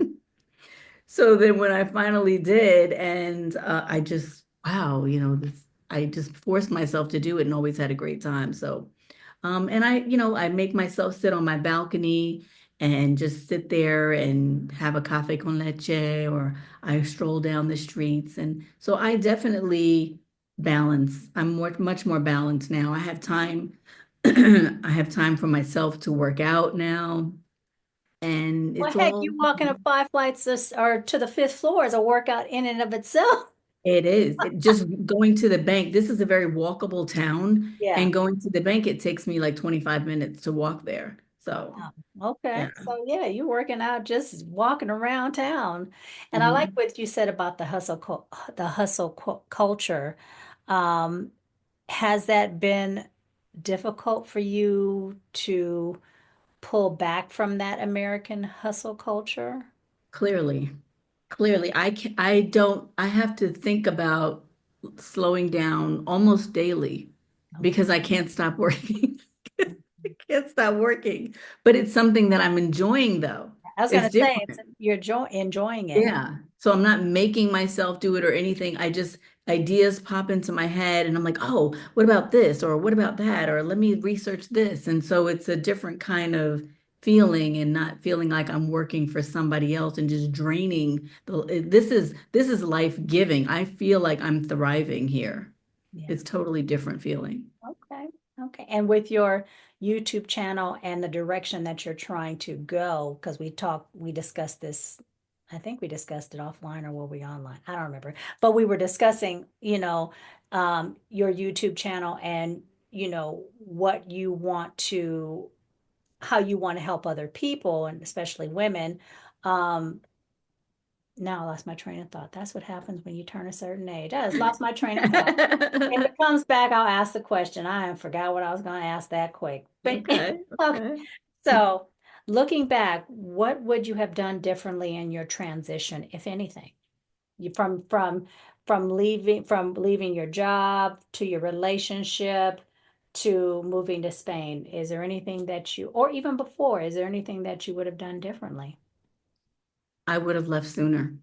So then when I finally did, and I just, wow, I just forced myself to do it and always had a great time. So, and I make myself sit on my balcony and just sit there and have a cafe con leche, or I stroll down the streets. And so I definitely balance. I'm much more balanced now. I have time. I have time for myself to work out now, and well, it's heck, all. you walking up 5 flights or to the fifth floor is a workout in and of itself. It is. It just going to the bank. This is a very walkable town, Yeah. and going to the bank, it takes me like 25 minutes to walk there. So, Okay. yeah. So yeah, you're working out just walking around town. And I like Mhm. what you said about the culture. Um, has that been difficult for you to pull back from that American hustle culture? Clearly, clearly, I have to think about slowing down almost daily Okay. because I can't stop working. I can't stop working, but it's something that I'm enjoying though. I was It's gonna say different. you're enjoying it. Yeah. So I'm not making myself do it or anything. I just ideas pop into my head and I'm like, oh, what about this? Or what about that? Or let me research this. And so it's a different kind of feeling and not feeling like I'm working for somebody else and just draining this is life-giving. I feel like I'm thriving here. Yeah. It's totally different feeling. Okay. Okay. And with your YouTube channel and the direction that you're trying to go, because we discussed this, I think we discussed it offline or were we online? I don't remember. But we were discussing, your YouTube channel and, what you want to, how you want to help other people and especially women. Um, Now I lost my train of thought. That's what happens when you turn a certain age. I just lost my train of thought. If it comes back, I'll ask the question. I forgot what I was going to ask that quick. But Okay. okay. Okay. So, looking back, what would you have done differently in your transition, if anything? You from leaving your job to your relationship to moving to Spain. Is there anything that you, or even before, is there anything that you would have done differently? I would have left sooner.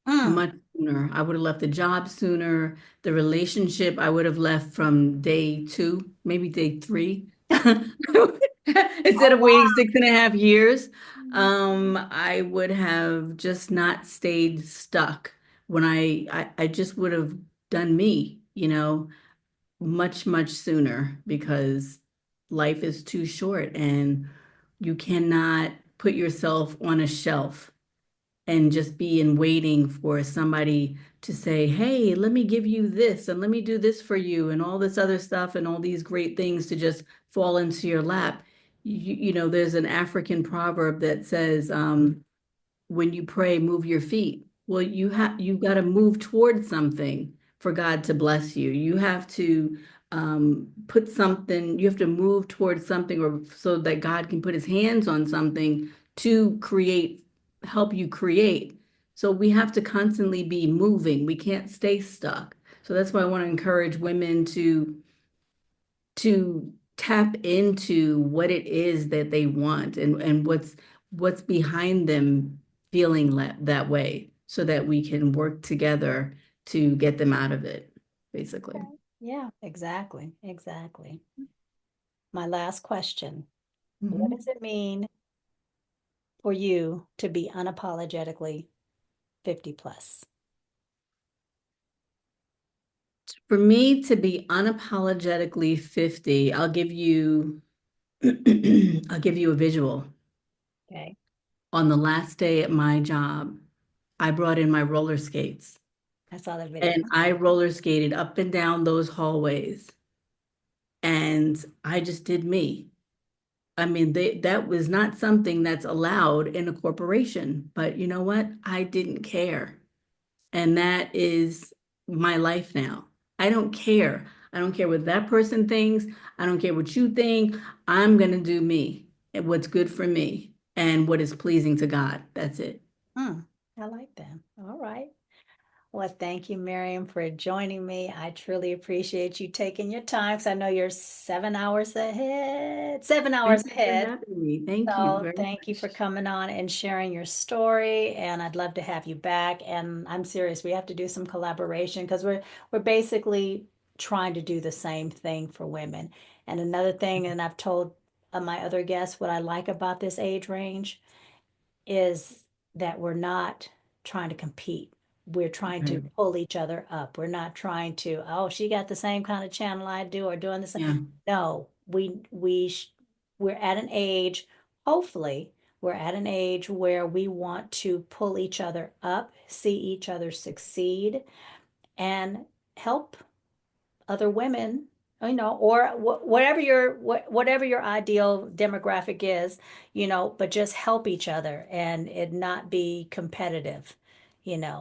Mm. Much sooner. I would have left the job sooner. The relationship, I would have left from day two, maybe day three. Instead Oh, of waiting 6.5 years, I would have just not stayed stuck when I just would have done me, much sooner because life is too short and you cannot put yourself on a shelf and just be in waiting for somebody to say, hey, let me give you this and let me do this for you and all this other stuff and all these great things to just fall into your lap. There's an African proverb that says, when you pray, move your feet. Well, you've got to move towards something for God to bless you. You have to you have to move towards something or so that God can put his hands on something to help you create. So we have to constantly be moving. We can't stay stuck. So that's why I want to encourage women to tap into what it is that they want and what's behind them feeling that way so that we can work together to get them out of it, basically. Yeah, exactly. Exactly. My last question. What does Mhm. it mean for you to be unapologetically 50 plus? For me to be unapologetically 50, I'll give you a visual. Okay. On the last day at my job, I brought in my roller skates I saw the video. and I roller skated up and down those hallways and I just did me. I mean, that was not something that's allowed in a corporation, but you know what? I didn't care. And that is my life now. I don't care. I don't care what that person thinks. I don't care what you think. I'm going to do me and what's good for me and what is pleasing to God. That's it. Hmm, I like that. All right. Well, thank you, Miriam, for joining me. I truly appreciate you taking your time because I know you're 7 hours ahead, 7 hours Thank you for ahead. having me. Thank you So very thank you for much. coming on and sharing your story. And I'd love to have you back. And I'm serious, we have to do some collaboration because we're basically trying to do the same thing for women. And another thing, and I've told my other guests what I like about this age range is that we're not trying to compete. We're trying to Right. pull each other up. We're not trying to, oh, she got the same kind of channel I do or doing this. Yeah. No, we're at an age, hopefully, we're at an age where we want to pull each other up, see each other succeed, and help other women, or whatever your ideal demographic is, but just help each other and it not be competitive.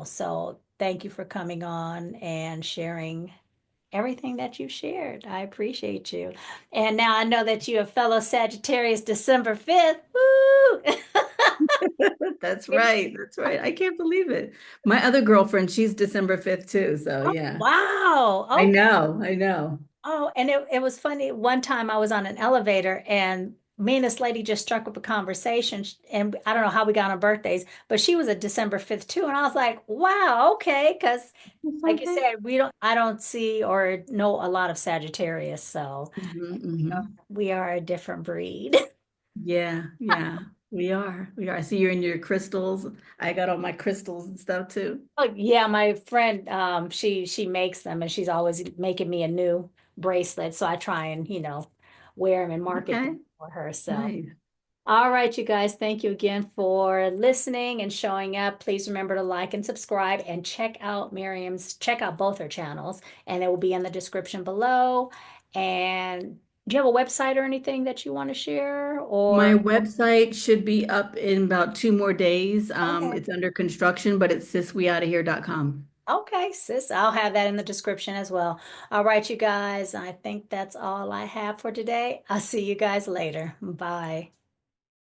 So thank you for coming on and sharing everything that you shared. I appreciate you. And now I know that you're a fellow Sagittarius December 5th. Woo! That's right. That's right. I can't believe it. My other girlfriend, she's December 5th too. So yeah, Wow. I Okay. know. I know. Oh, and it was funny. One time I was on an elevator and me and this lady just struck up a conversation. And I don't know how we got on birthdays, but she was a December 5th too. And I was like, wow, okay. Because It's like you okay. said, I don't see or know a lot of Sagittarius. So we are a different breed. Yeah, yeah. We are. We are. I see you're in your crystals. I got all my crystals and stuff too. Oh, yeah, my friend, she makes them and she's always making me a new bracelet. So I try and, wear them and market them Okay. for her. So. Nice. All right, you guys, thank you again for listening and showing up. Please remember to like and subscribe and check out both her channels, and it will be in the description below. And do you have a website or anything that you want to share? My Or, website should be up in about 2 more days. okay, It's under construction, but it's sisweoutahere.com. okay, sis, I'll have that in the description as well. All right, you guys, I think that's all I have for today. I'll see you guys later. Bye.